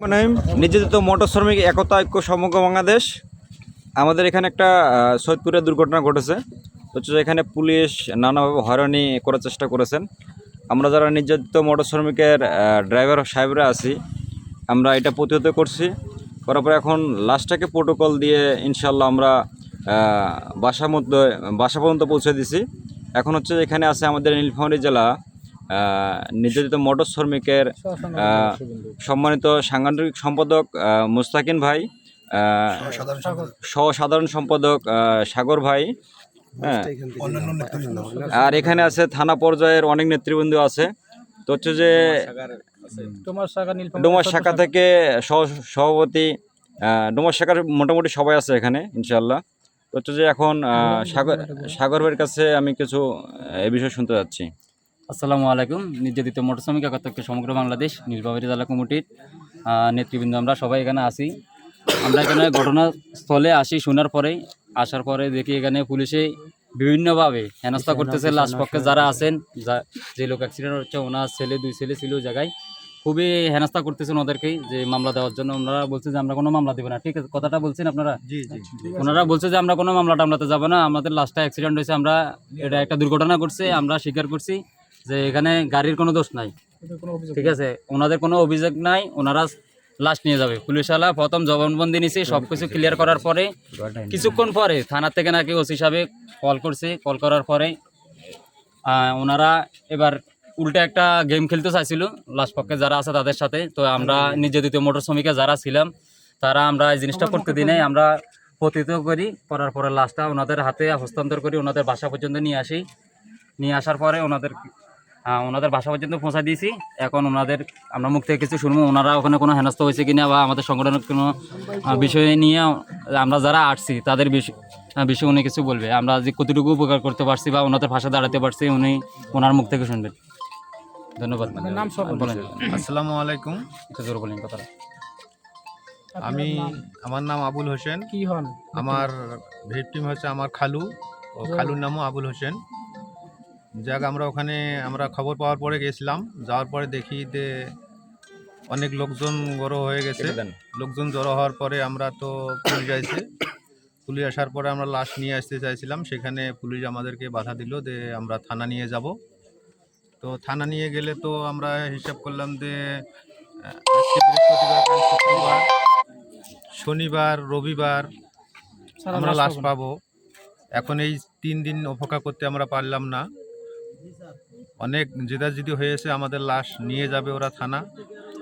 মানে নির্যাতিত মোটর শ্রমিক একতা ঐক্য সমগ্র বাংলাদেশ। আমাদের এখানে একটা সৈয়দপুরে দুর্ঘটনা ঘটেছে। হচ্ছে এখানে পুলিশ নানাভাবে হয়রানি করার চেষ্টা করেছেন। আমরা যারা নির্যাতিত মোটর শ্রমিকের ড্রাইভার সাহেবরা আছি, আমরা এটা প্রতিহত করছি। করার পরে এখন লাশটাকে প্রোটোকল দিয়ে ইনশাল্লাহ আমরা বাসা পর্যন্ত পৌঁছে দিছি। এখন হচ্ছে এখানে আছে আমাদের নীলফামারী জেলা নির্যাতিত মোটর শ্রমিকের সম্মানিত সাংগঠনিক সম্পাদক মুস্তাকিন ভাই, সহ সাধারণ সম্পাদক সাগর ভাই, হ্যাঁ, আর এখানে আছে থানা পর্যায়ের অনেক নেতৃবৃন্দ আছে। তো হচ্ছে যে ডোমার শাখা থেকে সভাপতি, ডোমার শাখার মোটামুটি সবাই আছে এখানে ইনশাল্লাহ। তো হচ্ছে যে এখন সাগর ভাইয়ের কাছে আমি কিছু এ বিষয়ে শুনতে যাচ্ছি। আসসালামু আলাইকুম। নির্যাতিত মোটর শ্রমিক একতা ঐক্য সমগ্র বাংলাদেশ নীলফামারী জেলা কমিটির নেতৃবৃন্দ আমরা সবাই এখানে আসি। আমরা এখানে ঘটনাস্থলে আসি, শোনার পরেই আসার পরে দেখি এখানে পুলিশে বিভিন্নভাবে হেনস্থা করতেছে। লাশ পক্ষে যারা আছেন, যে লোক অ্যাক্সিডেন্ট হচ্ছে ওনার দুই ছেলে ছিল জায়গায়, খুবই হেনস্থা করতেছেন ওদেরকেই যে মামলা দেওয়ার জন্য। ওনারা বলছে যে আমরা কোনো মামলা দেবো না। ঠিক আছে, কথাটা বলছেন আপনারা? ওনারা বলছে যে আমরা কোনো মামলা টামলাতে যাবো না, আমাদের লাশটা অ্যাক্সিডেন্ট হয়েছে, আমরা এটা একটা দুর্ঘটনা করছে, আমরা স্বীকার করছি যে এখানে গাড়ির কোনো দোষ নাই। ঠিক আছে, ওনাদের কোনো অভিযোগ নাই, ওনারা লাশ নিয়ে যাবে। পুলিশওয়ালা প্রথম জবানবন্দি নিছে, সব কিছু ক্লিয়ার করার পরে কিছুক্ষণ পরে থানার থেকে নাকি ওসি সাহেব কল করছে। কল করার পরে ওনারা এবার উল্টা একটা গেম খেলতে চাইছিল লাশ পক্ষে যারা আছে তাদের সাথে। তো আমরা নির্যাতিত মোটর শ্রমিকে যারা ছিলাম তারা আমরা এই জিনিসটা করতে দিই নাই, আমরা প্রতিহত করার পরে লাশটা ওনাদের হাতে হস্তান্তর করি, ওনাদের বাসা পর্যন্ত নিয়ে আসার পরে ওনাদের বাসা পর্যন্ত পৌঁছা দিয়েছি। এখন আমরা মুখ থেকে কিছু শুনবো, ওনারা ওখানে কোনো হেনস্থা হয়েছে কিনা বা আমাদের সংগঠনের কোনো বিষয় নিয়ে আমরা যারা আসছি তাদের বিষয়ে উনি কিছু বলবে। আমরা যে কতটুকু উপকার করতে পারছি বা ওনাদের ভাষা দাঁড়াতে পারছি ওনার মুখ থেকে শুনবেন। ধন্যবাদ। বলেন। আসসালামু আলাইকুম। একটু জোর বলেন কথাটা। আমার নাম আবুল হোসেন। কি হন? আমার ভিকটিম হচ্ছে আমার খালু, ও খালুর নামও আবুল হোসেন। যাক, আমরা খবর পাওয়ার পরে গেছিলাম, যাওয়ার পরে দেখি যে অনেক লোকজন জড়ো হয়ে গেছে। লোকজন জড়ো হওয়ার পরে আমরা তো পুলিশ আসার পরে আমরা লাশ নিয়ে আসতে চাইছিলাম, সেখানে পুলিশ আমাদেরকে বাধা দিল যে আমরা থানা নিয়ে যাব। তো থানা নিয়ে গেলে তো আমরা হিসাব করলাম যে আজকে বৃহস্পতিবার, কাল শুক্রবার, শনিবার, রবিবার আমরা লাশ পাবো। এখন এই 3 দিন অপেক্ষা করতে আমরা পারলাম না। অনেক জেদাজেদি হয়েছে, আমাদের লাশ নিয়ে যাবে ওরা থানা।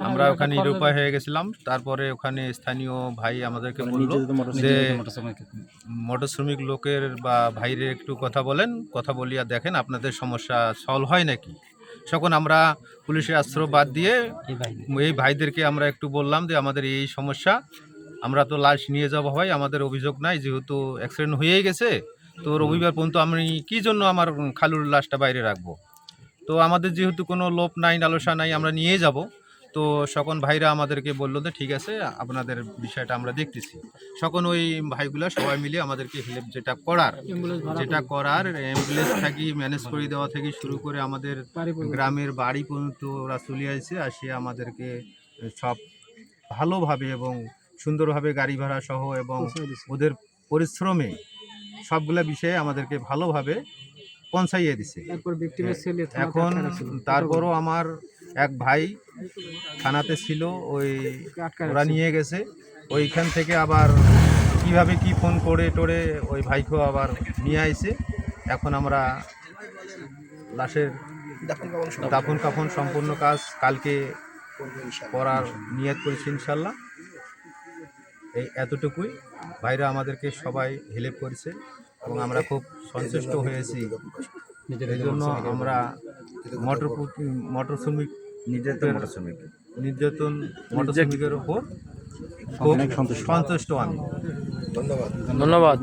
আমরা ওখানে নিরুপায় হয়ে গেছিলাম। তারপরে ওখানে স্থানীয় ভাই আমাদেরকে বলল যে মোটর শ্রমিক লোকের বা ভাইরে একটু কথা বলিয়া দেখেন আপনাদের সমস্যা সলভ হয় নাকি। তখন আমরা পুলিশের আশ্রয় বাদ দিয়ে এই ভাইদেরকে আমরা একটু বললাম যে আমাদের এই সমস্যা, আমরা তো লাশ নিয়ে যাবো ভাই, আমাদের অভিযোগ নাই, যেহেতু অ্যাক্সিডেন্ট হয়েই গেছে, তো রবিবার পর্যন্ত আমি কী জন্য আমার খালুর লাশটা বাইরে রাখবো। তো আমাদের যেহেতু কোনো লোভ নাই, লালসা নাই, আমরা নিয়ে যাব। তো সকল ভাইরা আমাদেরকে বললো যে ঠিক আছে, আপনাদের বিষয়টা আমরা দেখতেছি। সকল ওই ভাইগুলা সবাই মিলে আমাদেরকে হেল্প যেটা করার অ্যাম্বুলেন্স থাকি ম্যানেজ করে দেওয়া থেকে শুরু করে আমাদের গ্রামের বাড়ি পর্যন্ত ওরা চলে আসে আমাদেরকে সব ভালোভাবে এবং সুন্দরভাবে গাড়ি ভাড়া সহ এবং ওদের পরিশ্রমে সবগুলা বিষয়ে আমাদেরকে ভালোভাবে পৌঁছাইয়ে দিছে। এখন তারপরও আমার এক ভাই থানাতে ছিল, ওরা নিয়ে গেছে। ওইখান থেকে আবার কিভাবে কি ফোন করে ওই ভাইকেও আবার নিয়ে আইছে। এখন আমরা লাশের দাফন কাফন সম্পূর্ণ কাজ কালকে করার নিয়ত করেছি ইনশাল্লাহ। এই এতটুকুই। ভাইরা আমাদেরকে সবাই হেল্প করেছে এবং আমরা খুব সন্তুষ্ট হয়েছি। এই জন্য আমরা মোটর শ্রমিক নির্যাতন মোটর শ্রমিকের উপর খুব সন্তুষ্ট আমি। ধন্যবাদ।